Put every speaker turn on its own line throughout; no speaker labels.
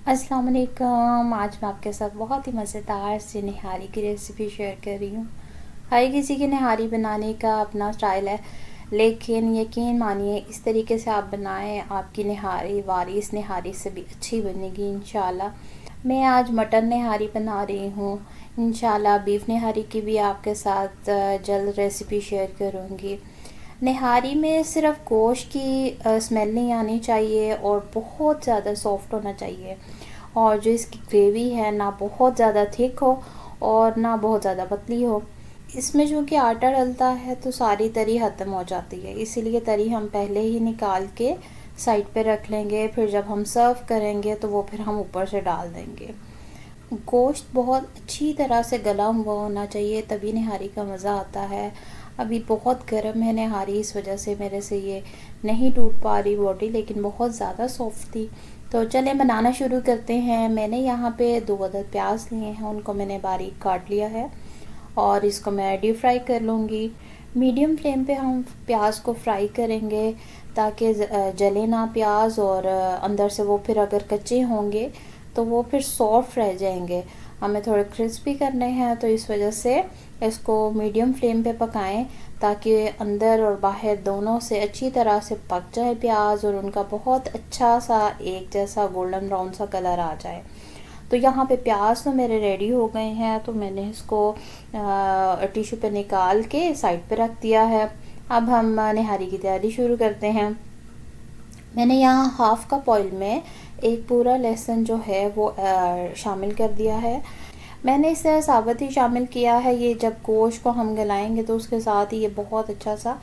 अस्सलाम वालेकुम। आज मैं आपके साथ बहुत ही मज़ेदार सी निहारी की रेसिपी शेयर कर रही हूँ। हर किसी की निहारी बनाने का अपना स्टाइल है, लेकिन यकीन मानिए इस तरीके से आप बनाएं, आपकी निहारी वारिस निहारी से भी अच्छी बनेगी इंशाल्लाह। मैं आज मटन निहारी बना रही हूँ। इंशाल्लाह बीफ निहारी की भी आपके साथ जल्द रेसिपी शेयर करूँगी। निहारी में सिर्फ गोश्त की स्मेल नहीं आनी चाहिए और बहुत ज़्यादा सॉफ्ट होना चाहिए, और जो इसकी ग्रेवी है ना बहुत ज़्यादा थिक हो और ना बहुत ज़्यादा पतली हो। इसमें जो कि आटा डलता है तो सारी तरी ख़त्म हो जाती है, इसीलिए तरी हम पहले ही निकाल के साइड पे रख लेंगे, फिर जब हम सर्व करेंगे तो वो फिर हम ऊपर से डाल देंगे। गोश्त बहुत अच्छी तरह से गला हुआ होना चाहिए, तभी निहारी का मज़ा आता है। अभी बहुत गर्म है निहारी, इस वजह से मेरे से ये नहीं टूट पा रही बॉडी, लेकिन बहुत ज़्यादा सॉफ्ट थी। तो चले बनाना शुरू करते हैं। मैंने यहाँ पे 2 अदद प्याज लिए हैं, उनको मैंने बारीक काट लिया है और इसको मैं डीप फ्राई कर लूँगी। मीडियम फ्लेम पे हम प्याज को फ्राई करेंगे ताकि जले ना प्याज, और अंदर से वो फिर अगर कच्चे होंगे तो वो फिर सॉफ्ट रह जाएंगे। हमें थोड़े क्रिस्पी करने हैं, तो इस वजह से इसको मीडियम फ्लेम पे पकाएं ताकि अंदर और बाहर दोनों से अच्छी तरह से पक जाए प्याज और उनका बहुत अच्छा सा एक जैसा गोल्डन ब्राउन सा कलर आ जाए। तो यहाँ पे प्याज तो मेरे रेडी हो गए हैं, तो मैंने इसको टिश्यू पे निकाल के साइड पे रख दिया है। अब हम निहारी की तैयारी शुरू करते हैं। मैंने यहाँ हाफ कप ऑयल में एक पूरा लहसुन जो है वो शामिल कर दिया है। मैंने इसे साबुत ही शामिल किया है, ये जब गोश्त को हम गलाएंगे तो उसके साथ ही ये बहुत अच्छा सा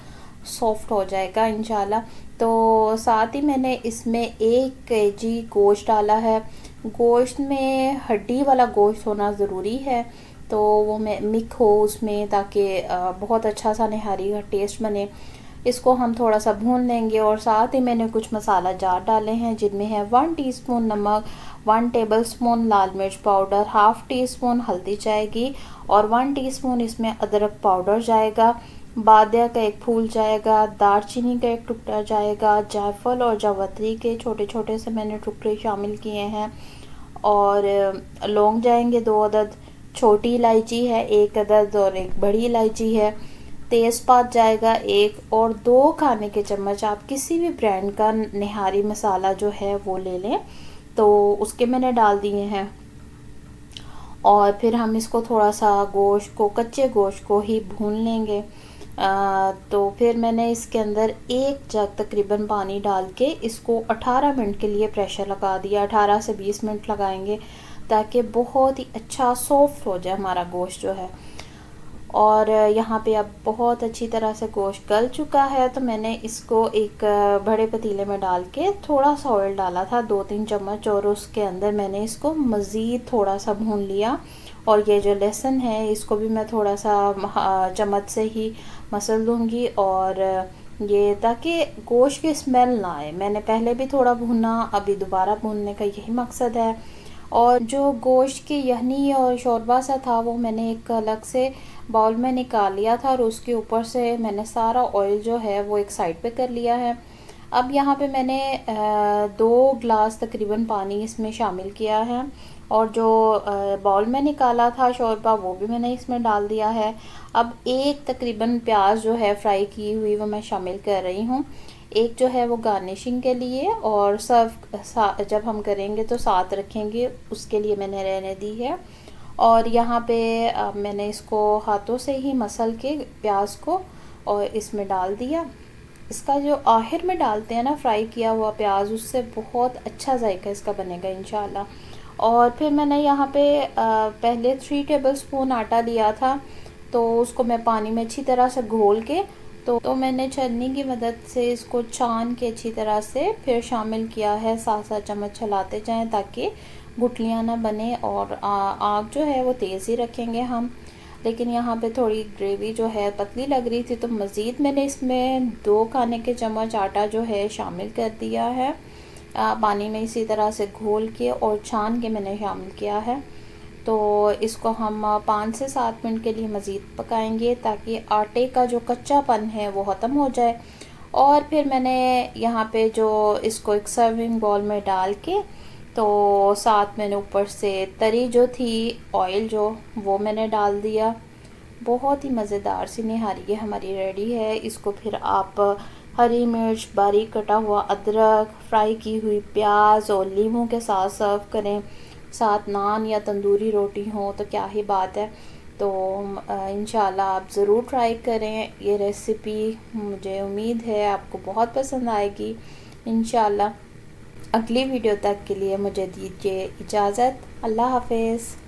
सॉफ्ट हो जाएगा इंशाल्लाह। तो साथ ही मैंने इसमें 1 केजी गोश्त डाला है। गोश्त में हड्डी वाला गोश्त होना ज़रूरी है, तो वो मैं मिक्स हो उसमें, ताकि बहुत अच्छा सा निहारी का टेस्ट बने। इसको हम थोड़ा सा भून लेंगे, और साथ ही मैंने कुछ मसाला जार डाले हैं जिनमें है 1 टीस्पून नमक, 1 टेबलस्पून लाल मिर्च पाउडर, हाफ टी स्पून हल्दी जाएगी और 1 टीस्पून इसमें अदरक पाउडर जाएगा, बादिया का एक फूल जाएगा, दालचीनी का एक टुकड़ा जाएगा, जायफल और जावित्री के छोटे छोटे से मैंने टुकड़े शामिल किए हैं, और लौंग जाएंगे 2 अदद, छोटी इलायची है 1 अदद और एक बड़ी इलायची है, तेज़पात जाएगा 1, और 2 खाने के चम्मच आप किसी भी ब्रांड का निहारी मसाला जो है वो ले लें, तो उसके मैंने डाल दिए हैं। और फिर हम इसको थोड़ा सा गोश्त को, कच्चे गोश्त को ही भून लेंगे। तो फिर मैंने इसके अंदर 1 जग तकरीबन पानी डाल के इसको 18 मिनट के लिए प्रेशर लगा दिया। 18 से 20 मिनट लगाएंगे ताकि बहुत ही अच्छा सॉफ्ट हो जाए हमारा गोश्त जो है। और यहाँ पे अब बहुत अच्छी तरह से गोश्त गल चुका है, तो मैंने इसको एक बड़े पतीले में डाल के थोड़ा सा ऑयल डाला था 2-3 चम्मच, और उसके अंदर मैंने इसको मज़ीद थोड़ा सा भून लिया। और ये जो लहसुन है इसको भी मैं थोड़ा सा चम्मच से ही मसल दूँगी, और ये ताकि गोश्त की स्मेल ना आए। मैंने पहले भी थोड़ा भुना, अभी दोबारा भूनने का यही मकसद है। और जो गोश्त की यखनी और शोरबा सा था वो मैंने एक अलग से बाउल में निकाल लिया था, और उसके ऊपर से मैंने सारा ऑयल जो है वो एक साइड पे कर लिया है। अब यहाँ पे मैंने 2 ग्लास तकरीबन पानी इसमें शामिल किया है, और जो बाउल में निकाला था शोरबा वो भी मैंने इसमें डाल दिया है। अब एक तकरीबन प्याज जो है फ्राई की हुई वो मैं शामिल कर रही हूँ, एक जो है वो गार्निशिंग के लिए, और सर्व जब हम करेंगे तो साथ रखेंगे उसके लिए मैंने रहने दी है। और यहाँ पे मैंने इसको हाथों से ही मसल के प्याज को और इसमें डाल दिया। इसका जो आखिर में डालते हैं ना फ्राई किया हुआ प्याज, उससे बहुत अच्छा जायका इसका बनेगा इंशाल्लाह। और फिर मैंने यहाँ पे पहले 3 टेबलस्पून आटा लिया था, तो उसको मैं पानी में अच्छी तरह से घोल के तो मैंने छन्नी की मदद से इसको छान के अच्छी तरह से फिर शामिल किया है। साथ साथ चम्मच चलाते जाएं ताकि गुठलियाँ ना बने, और आग जो है वो तेज़ ही रखेंगे हम। लेकिन यहाँ पे थोड़ी ग्रेवी जो है पतली लग रही थी, तो मज़ीद मैंने इसमें 2 खाने के चम्मच आटा जो है शामिल कर दिया है। पानी में इसी तरह से घोल के और छान के मैंने शामिल किया है। तो इसको हम 5 से 7 मिनट के लिए मज़ीद पकाएंगे ताकि आटे का जो कच्चापन है वो ख़त्म हो जाए। और फिर मैंने यहाँ पे जो इसको एक सर्विंग बाउल में डाल के तो साथ मैंने ऊपर से तरी जो थी, ऑयल जो, वो मैंने डाल दिया। बहुत ही मज़ेदार सी निहारी ये हमारी रेडी है। इसको फिर आप हरी मिर्च, बारीक कटा हुआ अदरक, फ्राई की हुई प्याज और लीमू के साथ सर्व करें। साथ नान या तंदूरी रोटी हो तो क्या ही बात है। तो इंशाल्लाह आप ज़रूर ट्राई करें ये रेसिपी। मुझे उम्मीद है आपको बहुत पसंद आएगी इंशाल्लाह। अगली वीडियो तक के लिए मुझे दीजिए इजाज़त। अल्लाह हाफ़िज़।